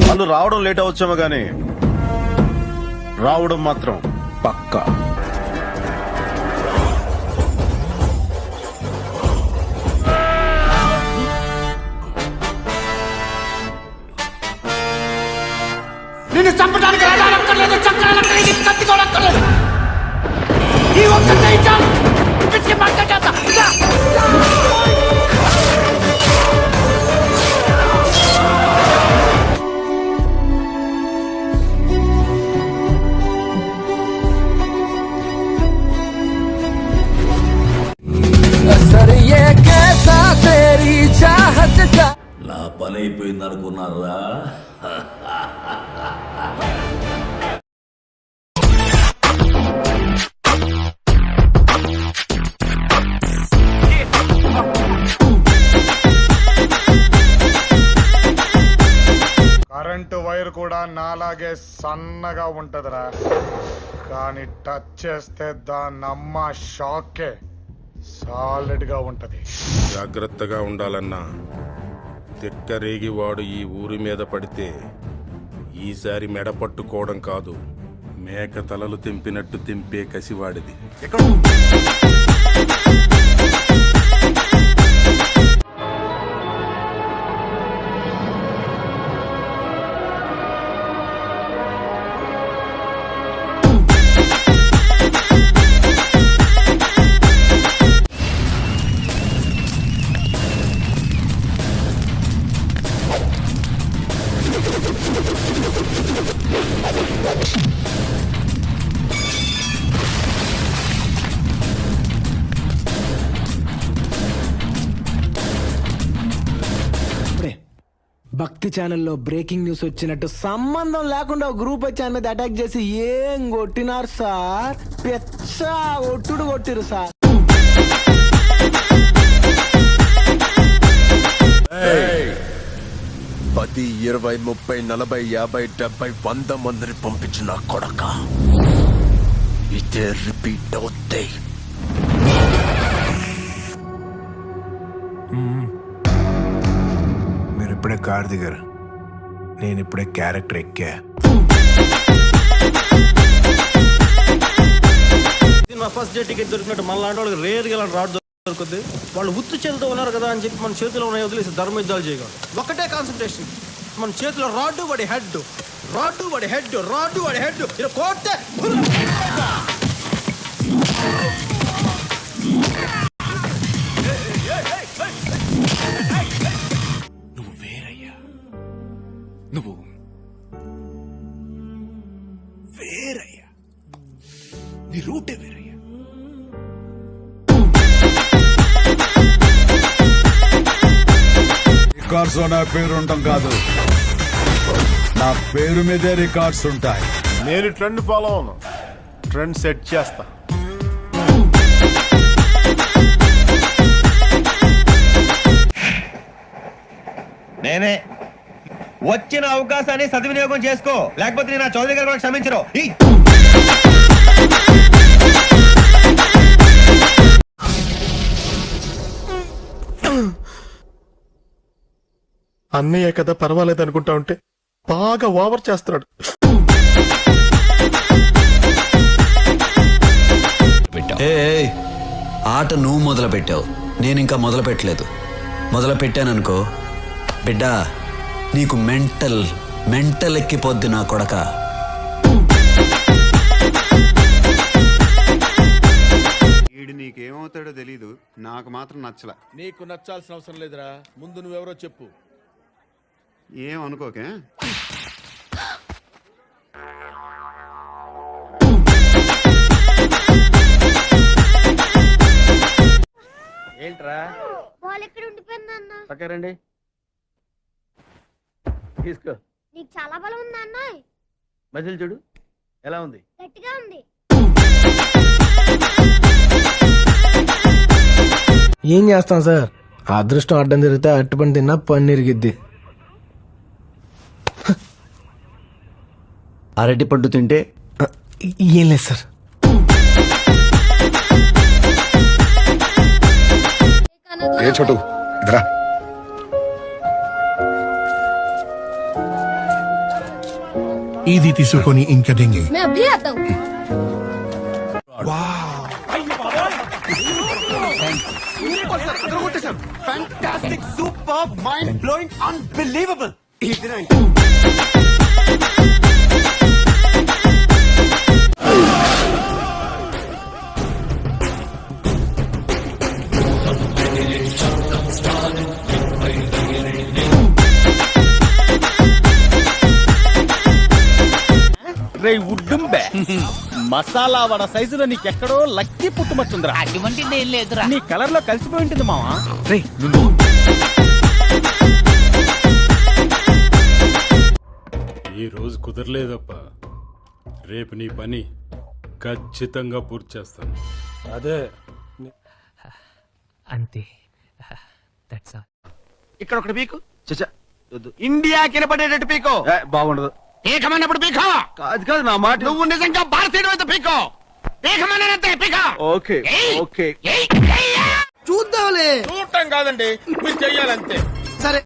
వాళ్ళు రావడం లేట్ అవచ్చేమో గానీ రావడం మాత్రం పక్కా. నిన్ను చంపడానికి రాజాలక్కర్లేదు, చక్రాలక్కర్లేదు, కత్తికోలక్కర్లేదు. ఈ ఒక్క చేయించాలి పిచ్చి మంట చేత. నా పని అయిపోయింది అనుకున్నారా? కరెంటు వైర్ కూడా నాలాగే సన్నగా ఉంటదిరా, కానీ టచ్ చేస్తే దాని అమ్మ షాకే సాలిడ్ గా ఉంటది. జాగ్రత్తగా ఉండాలన్నా తిక్కరేగి వాడు ఈ ఊరి మీద పడితే ఈసారి మెడ పట్టుకోవడం కాదు, మేక తలలు తెంపినట్టు తెంపే కసివాడిది. భక్తి ఛానల్లో బ్రేకింగ్ న్యూస్ వచ్చినట్టు సంబంధం లేకుండా గ్రూప్ వచ్చి ఆయన మీద అటాక్ చేసి ఏం కొట్టినారు సార్? పెచ్చ ఒట్టుడు కొట్టిరు సార్. 10, 20, 30, 40, 50, 70, 100 మందిని పంపించిన కొడక ఇదే రిపీట్ అవుతాయి. మీరు ఇప్పుడే కార్ దిగారు, నేను ఇప్పుడే క్యారెక్టర్ ఎక్కా. ఫస్ట్ డే టికెట్ దొరికినట్టు మన లాంటి వాళ్ళకి రేర్ గా రాడ్ దొరుకుతుంది. వాళ్ళు ఉత్తు చేతితో ఉన్నారు కదా అని చెప్పి మన చేతిలో ఉన్నాయి వదిలేసి ధర్మ యుద్ధాలు చేయగలరు. ఒకటే కాన్సన్ట్రేషన్, మన చేతిలో రాడ్డు వాడి హెడ్, రాడ్డు వాడి హెడ్, రాడ్డు వాడి హెడ్. ఇలా కోస్తే నువ్వు వేరయ్యా, నువ్వు వేరయ్యా, నీ రూటే వేరయ్యా. రికార్డ్స్ లో నా పేరు ఉండటం కాదు, నా పేరు మీదే రికార్డ్స్ ఉంటాయి. నేను ట్రెండ్ ఫాలో అవును, ట్రెండ్ సెట్ చేస్తా. నేనే వచ్చిన అవకాశాన్ని సద్వినియోగం చేసుకో, లేకపోతే నేను చౌదరి గారు కూడా క్షమించరు. అన్నయ్య కదా పర్వాలేదు అనుకుంటా ఉంటే బాగా ఓవర్ చేస్తున్నాడు. ఆట నువ్వు మొదలు పెట్టావు, నేను ఇంకా మొదలు పెట్టలేదు. మొదలు పెట్టాననుకో బిడ్డ, నీకు మెంటల్ ఎక్కిపోద్ది నా కొడక. వీడు నీకేమవుతాడో తెలీదు, నాకు మాత్రం నచ్చలా. నీకు నచ్చాల్సిన అవసరం లేదురా, ముందు నువ్వెవరో చెప్పు. ఏమనుకోకే. ఏంట్రా బాల్ ఎక్కడ ఉండిపోయింది అన్న? పక్కరండి, తీసుకో. నీకు చాలా బలం ఉంది అన్న. మజిల్ చూడు ఎలా ఉంది, గట్టిగా ఉంది. ఏం చేస్తాం సార్, అదృష్టం అడ్డం జరిగితే అట్టుపని తిన్నా పన్ను ఇరిగిద్ది. అరటి పండు తింటే ఏం లేదు సార్. ఏ చోటు ఇదరా, ఇది తీసుకొని ఇంకా దెంగి मैं अभी आता हूँ fantastic super mind blowing unbelievable ఇది రే ఉడ్డుంబే మసాలా వడ సైజులో నీకెక్కడో లక్కీ పుట్టుమచ్చుందిరా. అటువంటిది ఏం లేదురా. నీ కలర్ లో కలిసిపోయి ఉంటుంది మావా. ఈ రోజు కుదరలేదప్పా. రేపు నీ పని ఖచ్చితంగా పూర్తి చేస్తాను. అదే అంతే. That's all. ఇక్కడ ఒకటి పీకు. ఇండియా కినపడేటట్టు పీకో. బాగుండదు. ఏకమైనప్పుడు పీకో. కాదు కాదు నా మాట. నువ్వు నిజంగా భారతీయుడు అయితే పీకో. ఏకమైనంతే పీకో. Okay okay. చూద్దాంలే. చూడటం కాదండి, మీరు చెయ్యాలంతే.